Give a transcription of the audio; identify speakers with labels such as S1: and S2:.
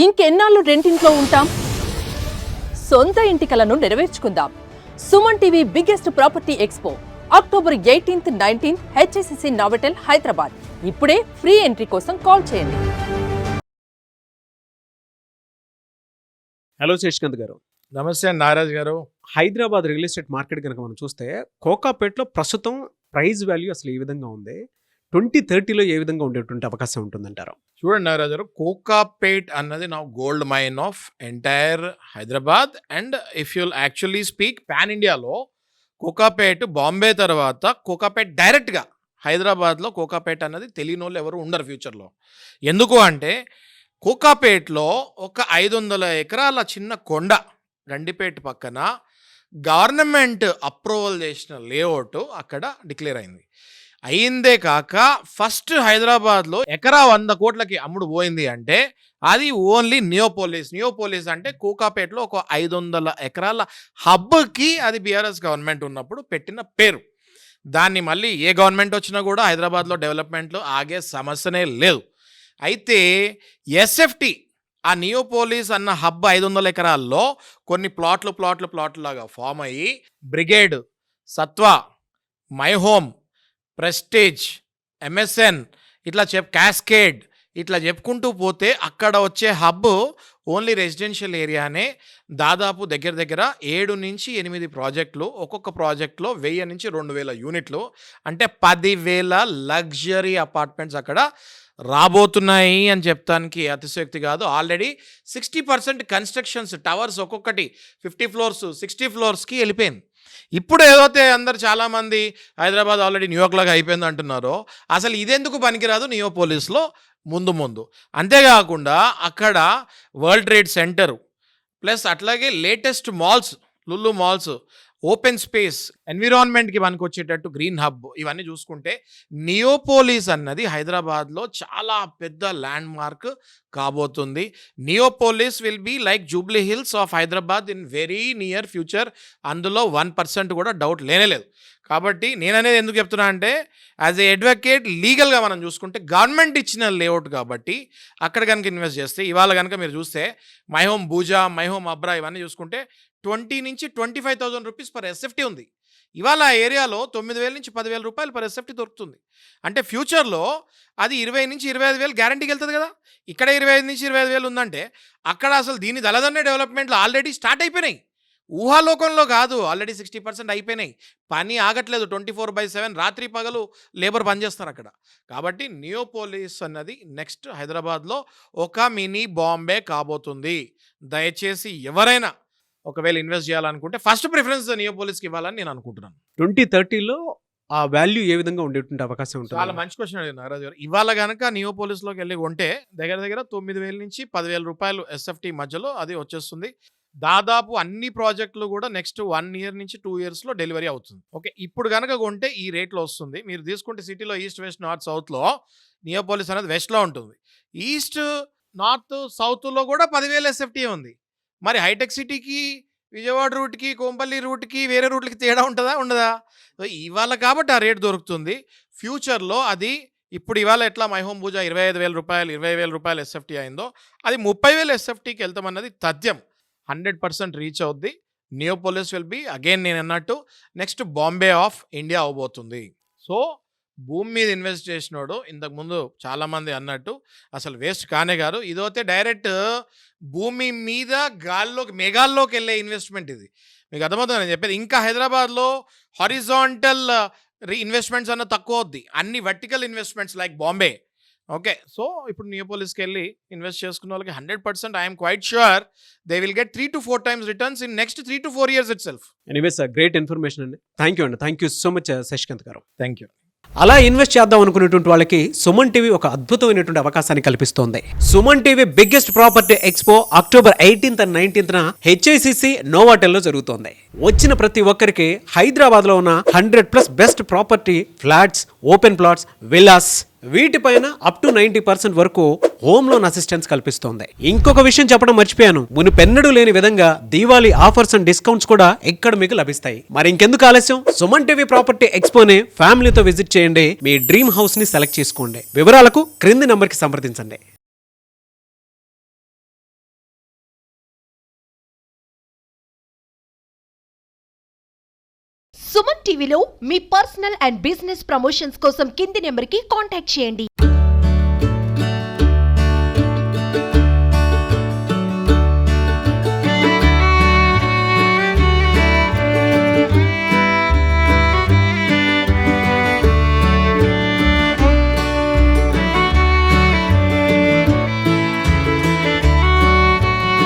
S1: ఇంకెన్నాళ్ళు రెంటింట్లో ఉంటాం? సొంత ఇంటి కలను నెరవేర్చుకుందాం. Suman TV biggest property expo October 18th, 19th HSCC Novotel Hyderabad. ఇప్పుడే ఫ్రీ ఎంట్రీ కోసం కాల్ చేయండి.
S2: హలో శశికాంత్ గారు.
S3: నమస్తే నారాజ్ గారు.
S2: హైదరాబాద్ రియల్ ఎస్టేట్ మార్కెట్ కనుక మనం చూస్తే కోకాపేట్లో ప్రస్తుతం ప్రైస్ వాల్యూ అసలు ఏ విధంగా ఉంది, 2030లో ఏ విధంగా ఉండేటువంటి అవకాశం ఉంటుందంటారు?
S3: చూడండి నారాజ్ గారు, కోకాపేట్ అన్నది నా gold mine of entire Hyderabad. And if you'll actually speak pan ఇండియాలో కోకాపేట్ బాంబే తర్వాత కోకాపేట్ డైరెక్ట్గా హైదరాబాద్లో కోకాపేట్ అన్నది తెలియని వాళ్ళు ఎవరు ఉండరు ఫ్యూచర్లో. ఎందుకు అంటే కోకాపేట్లో ఒక 500 ఎకరాల చిన్న కొండ గండిపేట పక్కన గవర్నమెంట్ అప్రూవల్ చేసిన లేఅవుట్ అక్కడ డిక్లేర్ అయిందే కాక ఫస్ట్ హైదరాబాద్లో ఎకరా 100 కోట్లకి అమ్ముడు పోయింది అంటే అది ఓన్లీ నియోపోలిస్ అంటే కోకాపేటలో ఒక 500 ఎకరాల హబ్కి అది బీఆర్ఎస్ గవర్నమెంట్ ఉన్నప్పుడు పెట్టిన పేరు. దాన్ని మళ్ళీ ఏ గవర్నమెంట్ వచ్చినా కూడా హైదరాబాద్లో డెవలప్మెంట్లో ఆగే సమస్యనే లేదు. అయితే ఎస్ఎఫ్టీ ఆ నియోపోలిస్ అన్న హబ్ 500 ఎకరాల్లో కొన్ని ప్లాట్లు లాగా ఫామ్ అయ్యి Brigade, Satva, My Home, Prestige, MSN ఇట్లా క్యాస్కేడ్ ఇట్లా చెప్పుకుంటూ పోతే అక్కడ వచ్చే హబ్ ఓన్లీ రెసిడెన్షియల్ ఏరియానే. దాదాపు దగ్గర 7 నుంచి 8 ప్రాజెక్టులు, ఒక్కొక్క ప్రాజెక్టులో 1000 నుంచి 2000 యూనిట్లు, అంటే 10,000 లగ్జరీ అపార్ట్మెంట్స్ అక్కడ రాబోతున్నాయి అని చెప్తానికి అతిశయోక్తి కాదు. ఆల్రెడీ 60% కన్స్ట్రక్షన్స్ టవర్స్ ఒక్కొక్కటి 50 floors 60 floors వెళ్ళిపోయింది. ఇప్పుడు ఏదైతే అందరు చాలామంది హైదరాబాద్ ఆల్రెడీ న్యూయార్క్ లాగా అయిపోయింది అంటున్నారో, అసలు ఇదెందుకు పనికిరాదు నియోపోలిస్లో ముందు. అంతేకాకుండా అక్కడ వరల్డ్ ట్రేడ్ సెంటర్ ప్లస్ అట్లాగే latest malls, Lulu malls, open space, ఎన్విరాన్మెంట్కి మనకు వచ్చేటట్టు గ్రీన్ హబ్, ఇవన్నీ చూసుకుంటే నియోపోలిస్ అన్నది హైదరాబాద్లో చాలా పెద్ద ల్యాండ్ మార్క్ కాబోతుంది. Neopolis will be like Jubilee Hills of Hyderabad in very near future. అందులో 1% కూడా డౌట్ లేనేలేదు. కాబట్టి నేననేది ఎందుకు చెప్తున్నా అంటే యాజ్ ఏ అడ్వకేట్ లీగల్గా మనం చూసుకుంటే గవర్నమెంట్ ఇచ్చిన లేఅవుట్ కాబట్టి అక్కడ కనుక ఇన్వెస్ట్ చేస్తే, ఇవాళ కనుక మీరు చూస్తే My Home Bhuja, My Home Abhra ఇవన్నీ చూసుకుంటే 20 నుంచి 25,000 రూపీస్ పర్ ఎస్ఎఫ్టీ ఉంది. ఇవాళ ఆ ఏరియాలో 9,000 నుంచి 10,000 రూపాయలు పర్ ఎస్ఎఫ్టీ దొరుకుతుంది. అంటే ఫ్యూచర్లో అది 20 నుంచి 25,000 గ్యారంటీకి వెళ్తుంది కదా. ఇక్కడ 25 నుంచి 25,000 ఉందంటే అక్కడ అసలు దీని దళదన్నే డెవలప్మెంట్లు ఆల్రెడీ స్టార్ట్ అయిపోయినాయి. ఊహాలోకంలో కాదు, ఆల్రెడీ 60% అయిపోయినాయి. పని ఆగట్లేదు, 24/7 రాత్రి పగలు లేబర్ పనిచేస్తారు అక్కడ. కాబట్టి నియోపోలిస్ అన్నది నెక్స్ట్ హైదరాబాద్లో ఒక మినీ బాంబే కాబోతుంది. దయచేసి ఎవరైనా ఒకవేళ ఇన్వెస్ట్ చేయాలనుకుంటే ఫస్ట్ ప్రిఫరెన్స్ నియోపోలిస్కి ఇవ్వాలని నేను అనుకుంటున్నాను.
S2: 2030లో ఆ వాల్యూ ఏ విధంగా ఉండేటువంటి అవకాశం ఉంటుంది?
S3: చాలా మంచి క్వశ్చన్ అడిగింది నారాజు గారు. ఇవాళ కనుక నియోపోలిస్లోకి వెళ్ళి కొంటే దగ్గర 9,000 నుంచి 10,000 రూపాయలు ఎస్ఎఫ్టీ మధ్యలో అది వచ్చేస్తుంది. దాదాపు అన్ని ప్రాజెక్టులు కూడా నెక్స్ట్ 1 year నుంచి 2 yearsలో డెలివరీ అవుతుంది. ఓకే, ఇప్పుడు కనుక కొంటే ఈ రేట్లో వస్తుంది. మీరు తీసుకుంటే సిటీలో ఈస్ట్, వెస్ట్, నార్త్, సౌత్లో నియోపోలిస్ అనేది వెస్ట్లో ఉంటుంది. ఈస్ట్, నార్త్, సౌత్లో కూడా 10,000 ఎస్ఎఫ్టీ ఉంది. మరి హైటెక్ సిటీకి, విజయవాడ రూట్కి, కోంపల్లి రూట్కి, వేరే రూట్లకి తేడా ఉండదా? ఇవాళ కాబట్టి ఆ రేట్ దొరుకుతుంది. ఫ్యూచర్లో అది ఇప్పుడు ఇవాళ ఎట్లా మై హోమ్ భూజా 25,000 రూపాయలు, 20,000 రూపాయలు ఎస్ఎఫ్టీ అయిందో అది 30,000 ఎస్ఎఫ్టీకి వెళ్తామన్నది తథ్యం. 100% రీచ్ అవుద్ది. నియోపోలిస్ విల్ బి అగైన్ నేను అన్నట్టు నెక్స్ట్ బాంబే ఆఫ్ ఇండియా అవబోతుంది. సో భూమి మీద ఇన్వెస్ట్ చేసినోడు ఇంతకుముందు చాలామంది అన్నట్టు అసలు వేస్ట్ కానే కాదు. ఇదైతే డైరెక్ట్ భూమి మీద మేఘాల్లోకి వెళ్ళే ఇన్వెస్ట్మెంట్. ఇది మీకు అర్థమవుతుంది నేను చెప్పేది. ఇంకా హైదరాబాద్లో హారిజాంటల్ ఇన్వెస్ట్మెంట్స్ అన్న తక్కువ అవుద్ది, అన్ని vertical investments like Bombay. Okay, so ఇప్పుడు నియోపోలిస్కి వెళ్ళి ఇన్వెస్ట్ చేసుకున్న వాళ్ళకి 100% I'm quite sure they will get 3 to 4 times returns in next 3 to 4 years itself.
S2: Anyways great information అండి. Thank you so much Shashikanth garu.
S3: Thank you.
S2: అలా ఇన్వెస్ట్ చేద్దాం అనుకునేటువంటి వాళ్ళకి సుమన్ టీవీ ఒక అద్భుతమైనటువంటి అవకాశాన్ని కల్పిస్తోంది. Suman TV biggest property expo October 18th and 19th HICC నోవాటెల్లో జరుగుతోంది. వచ్చిన ప్రతి ఒక్కరికి హైదరాబాద్లో ఉన్న 100+ best property flats, open plots, villas వీటిపైన అప్ టు 90% వరకు హోమ్ లోన్ అసిస్టెన్స్ కల్పిస్తోంది. ఇంకొక విషయం చెప్పడం మర్చిపోయాను, మునుపెన్నడూ లేని విధంగా దీవాళీ ఆఫర్స్ అండ్ డిస్కౌంట్స్ కూడా ఇక్కడ మీకు లభిస్తాయి. మరి ఇంకెందుకు ఆలస్యం, సుమన్ టీవీ ప్రాపర్టీ ఎక్స్పోని ఫ్యామిలీతో విజిట్ చేయండి. మీ డ్రీమ్ హౌస్ ని సెలెక్ట్ చేసుకోండి. వివరాలకు క్రింది నంబర్కి సంప్రదించండి.
S4: సుమన్ టీవీలో మీ పర్సనల్ అండ్ బిజినెస్ ప్రమోషన్స్ కోసం కింది నెంబర్కి కాంటాక్ట్ చేయండి.